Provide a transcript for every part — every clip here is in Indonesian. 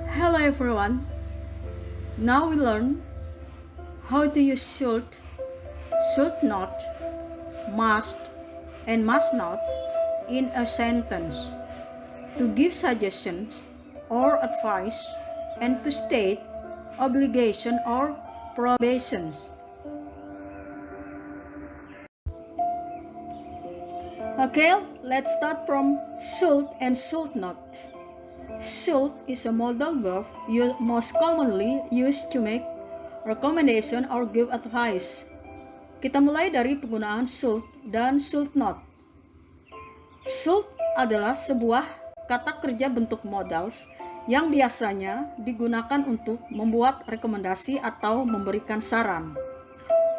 Hello everyone. Now we learn how to use should not, must, and must not in a sentence to give suggestions or advice and to state obligation or prohibitions. Okay, let's start from should and should not. Should is a modal verb most commonly used to make recommendation or give advice. Kita mulai dari penggunaan should dan should not. Should adalah sebuah kata kerja bentuk modals yang biasanya digunakan untuk membuat rekomendasi atau memberikan saran.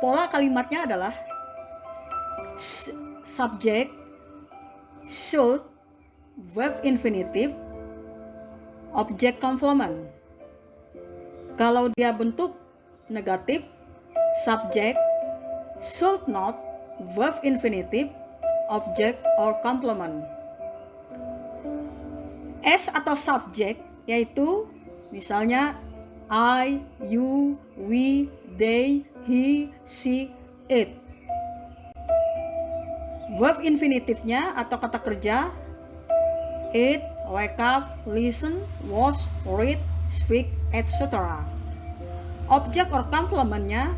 Pola kalimatnya adalah subject, should, verb infinitive, object complement. Kalau dia bentuk negatif, subject, should not, verb infinitive, object or complement. S atau subject yaitu misalnya I, you, we, they, he, she, it. Verb infinitifnya atau kata kerja eat, wake up, listen, watch, read, speak, etc. Object or complementnya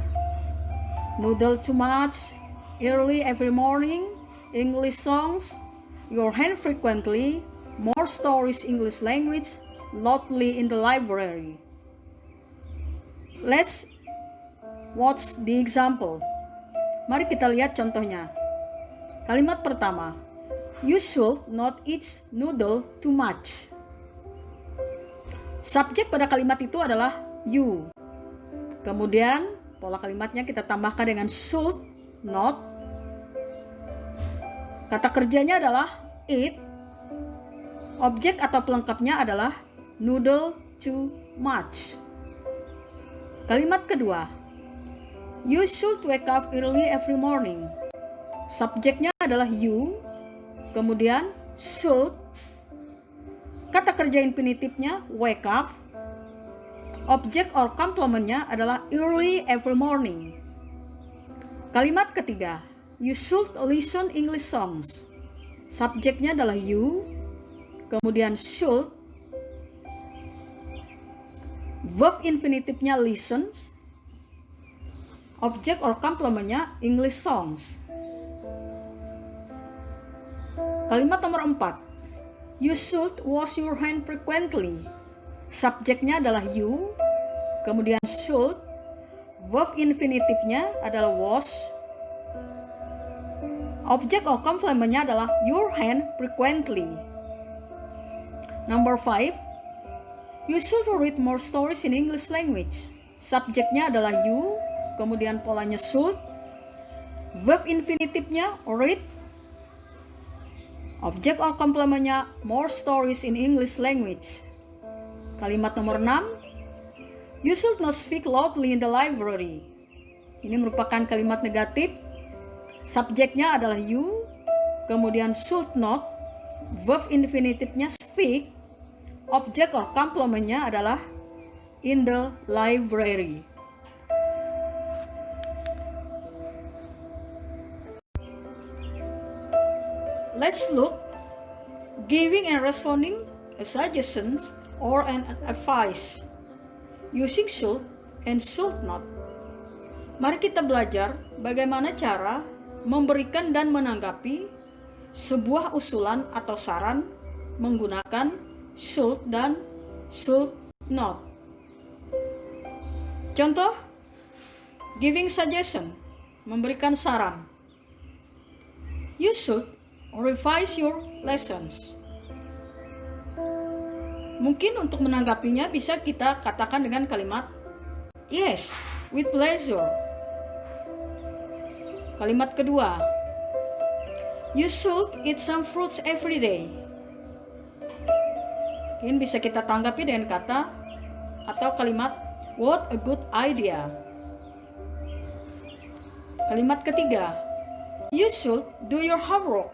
noodle too much, early every morning, English songs, your hand frequently, more stories English language, loudly in the library. Let's watch the example. Mari kita lihat contohnya. Kalimat pertama, you should not eat noodle too much. Subjek pada kalimat itu adalah you. Kemudian pola kalimatnya kita tambahkan dengan should not. Kata kerjanya adalah eat. Objek atau pelengkapnya adalah noodle too much. Kalimat kedua, you should wake up early every morning. Subjeknya adalah you. Kemudian should, kata kerja infinitifnya wake up, objek or complementnya adalah early every morning. Kalimat ketiga, you should listen English songs. Subjeknya adalah you, kemudian should, verb infinitifnya listens, objek or complementnya English songs. Kalimat nomor 4, you should wash your hand frequently. Subjeknya adalah you, kemudian should, verb infinitifnya adalah wash, objek or complementnya adalah your hand frequently. Number 5, you should read more stories in English language. Subjeknya adalah you, kemudian polanya should, verb infinitifnya read, objek or complementnya more stories in English language. Kalimat nomor 6, you should not speak loudly in the library. Ini merupakan kalimat negatif. Subjeknya adalah you, kemudian should not, verb infinitifnya speak, objek or complementnya adalah in the library. Let's look giving and responding a suggestions or an advice using should and should not. Mari kita belajar bagaimana cara memberikan dan menanggapi sebuah usulan atau saran menggunakan should dan should not. Contoh, giving suggestion, memberikan saran. You should revise your lessons. Mungkin untuk menanggapinya bisa kita katakan dengan kalimat yes, with pleasure. Kalimat kedua, you should eat some fruits every day. Mungkin bisa kita tanggapi dengan kata atau kalimat what a good idea. Kalimat ketiga, you should do your homework.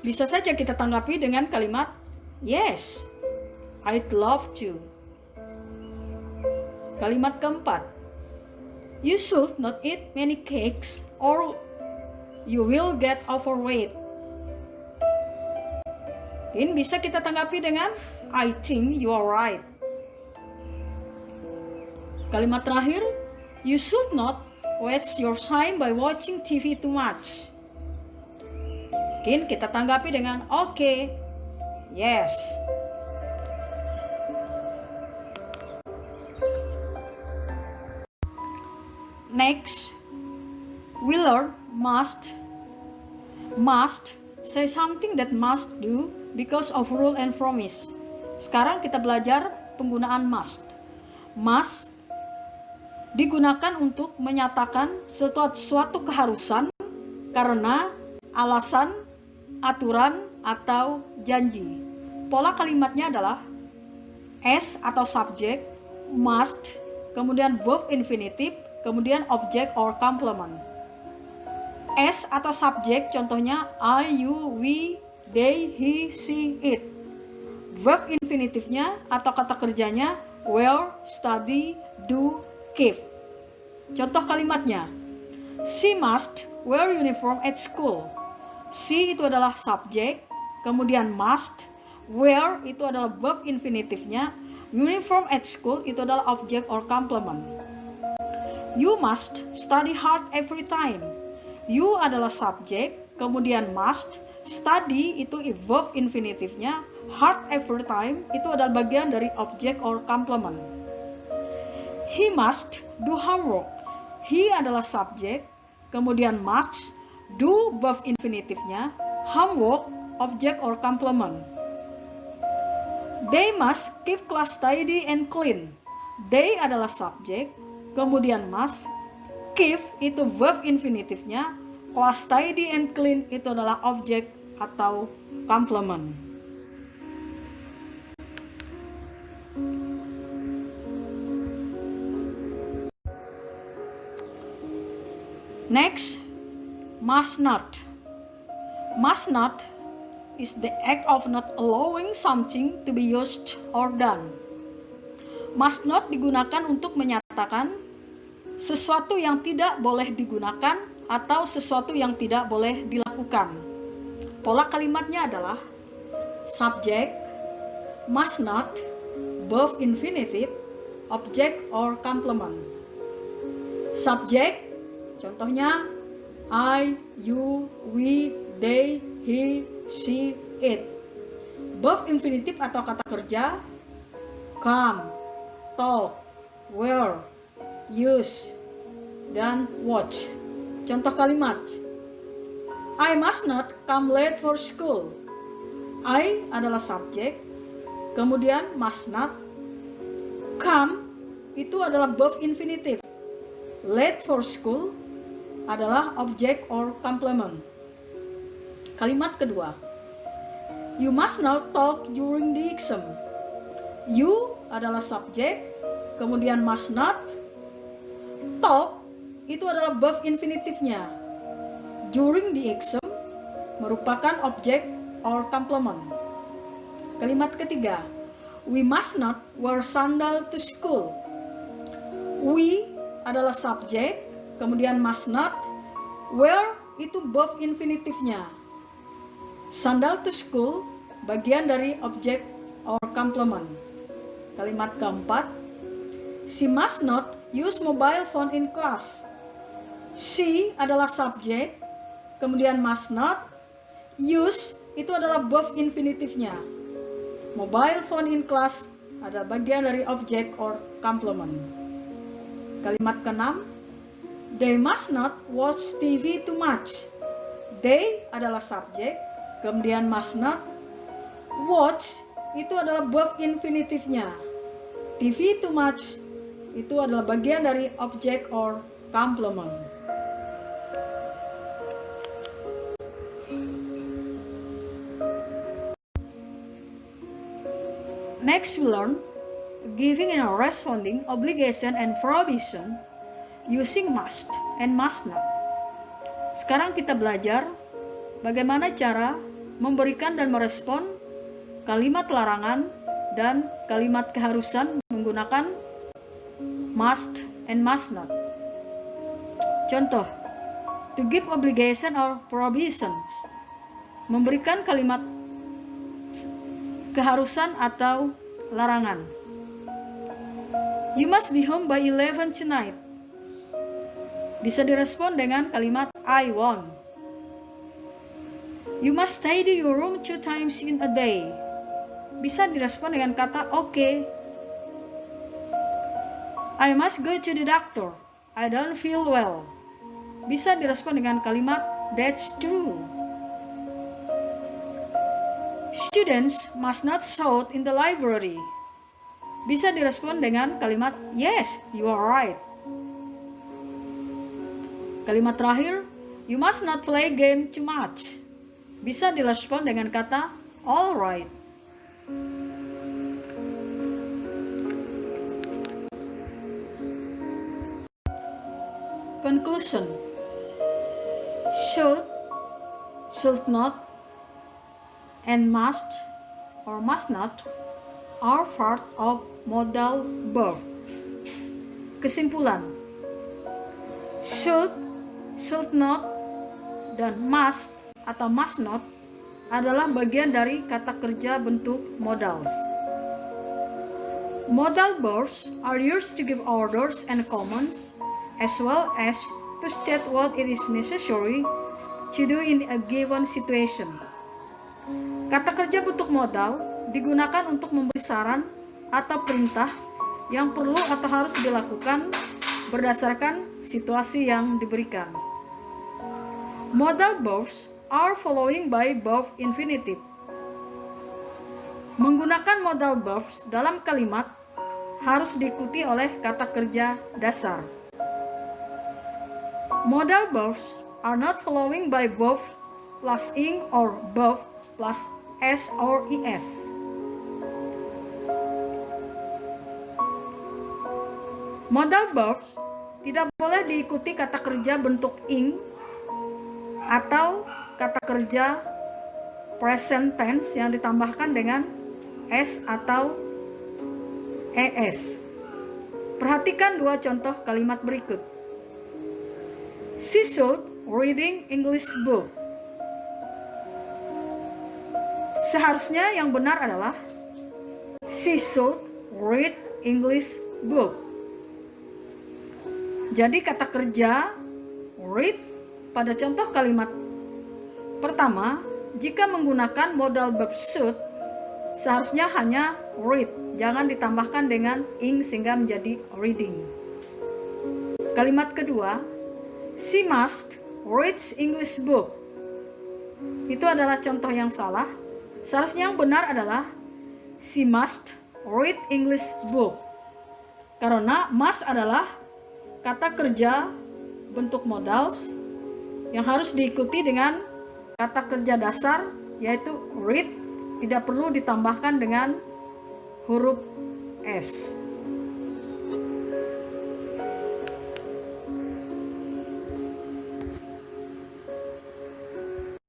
Bisa saja kita tanggapi dengan kalimat yes, I'd love to. Kalimat keempat, you should not eat many cakes or you will get overweight. Ini bisa kita tanggapi dengan I think you are right. Kalimat terakhir, you should not waste your time by watching TV too much. Mungkin kita tanggapi dengan okay, yes. Next, we learn must say something that must do because of rule and promise. Sekarang kita belajar penggunaan must. Must digunakan untuk menyatakan suatu keharusan karena alasan, aturan, atau janji. Pola kalimatnya adalah S atau subject, must, kemudian verb infinitive, kemudian object or complement. S atau subjek contohnya I, you, we, they, he, she, it. Verb infinitifnya atau kata kerjanya wear, study, do, keep. Contoh kalimatnya, she must wear uniform at school. She itu adalah subjek, kemudian must, wear itu adalah verb infinitifnya, uniform at school itu adalah object or complement. You must study hard every time. You adalah subjek, kemudian must, study itu verb infinitifnya, hard every time itu adalah bagian dari object or complement. He must do homework. He adalah subjek, kemudian must, do verb infinitifnya, homework, object or complement. They must keep class tidy and clean. They adalah subjek, kemudian must, keep itu verb infinitifnya, class tidy and clean itu adalah objek atau complement. Next, must not. Must not is the act of not allowing something to be used or done. Must not digunakan untuk menyatakan sesuatu yang tidak boleh digunakan atau sesuatu yang tidak boleh dilakukan. Pola kalimatnya adalah subject, must not, verb infinitive, object or complement. Subject, contohnya I, you, we, they, he, she, it. Verb infinitive atau kata kerja come, talk, wear, use, dan watch. Contoh kalimat, I must not come late for school. I adalah subjek, kemudian must not. Come itu adalah verb infinitive. Late for school adalah object or complement. Kalimat kedua, you must not talk during the exam. You adalah subjek, kemudian must not. Talk itu adalah verb infinitifnya. During the exam merupakan object or complement. Kalimat ketiga, we must not wear sandal to school. We adalah subjek, kemudian must not. Wear itu verb infinitifnya. Sandal to school bagian dari object or complement. Kalimat keempat, she must not use mobile phone in class. She adalah subjek, kemudian must not. Use itu adalah verb infinitifnya. Mobile phone in class adalah bagian dari object or complement. Kalimat keenam, they must not watch TV too much. They adalah subjek, kemudian must not. Watch itu adalah verb infinitifnya. TV too much itu adalah bagian dari object or complement. Next we learn giving and responding obligation and prohibition using must and must not. Sekarang kita belajar bagaimana cara memberikan dan merespon kalimat larangan dan kalimat keharusan menggunakan must and must not. Contoh, to give obligation or provisions, memberikan kalimat keharusan atau larangan. You must be home by 11 tonight. Bisa direspon dengan kalimat I want. You must tidy your room 2 times in a day. Bisa direspon dengan kata okay. I must go to the doctor. I don't feel well. Bisa direspon dengan kalimat that's true. Students must not shout in the library. Bisa direspon dengan kalimat yes, you are right. Kalimat terakhir, you must not play game too much. Bisa direspon dengan kata all right. Conclusion. Should not, and must or must not are part of modal verb. Kesimpulan. Should not, dan must atau must not adalah bagian dari kata kerja bentuk modals. Modal verbs are used to give orders and commands, as well as to state what it is necessary to do in a given situation. Kata kerja bentuk modal digunakan untuk memberi saran atau perintah yang perlu atau harus dilakukan berdasarkan situasi yang diberikan. Modal verbs are following by verb infinitive. Menggunakan modal verbs dalam kalimat harus diikuti oleh kata kerja dasar. Modal verbs are not following by verb plus ing or verb plus s or es. Modal verbs tidak boleh diikuti kata kerja bentuk ing atau kata kerja present tense yang ditambahkan dengan s atau es. Perhatikan dua contoh kalimat berikut. She should reading English book. Seharusnya yang benar adalah she should read English book. Jadi kata kerja read pada contoh kalimat pertama, jika menggunakan modal verb should, seharusnya hanya read, jangan ditambahkan dengan ing sehingga menjadi reading. Kalimat kedua, she must read English book. Itu adalah contoh yang salah. Seharusnya yang benar adalah she must read English book. Karena must adalah kata kerja bentuk modals yang harus diikuti dengan kata kerja dasar, yaitu read, tidak perlu ditambahkan dengan huruf S.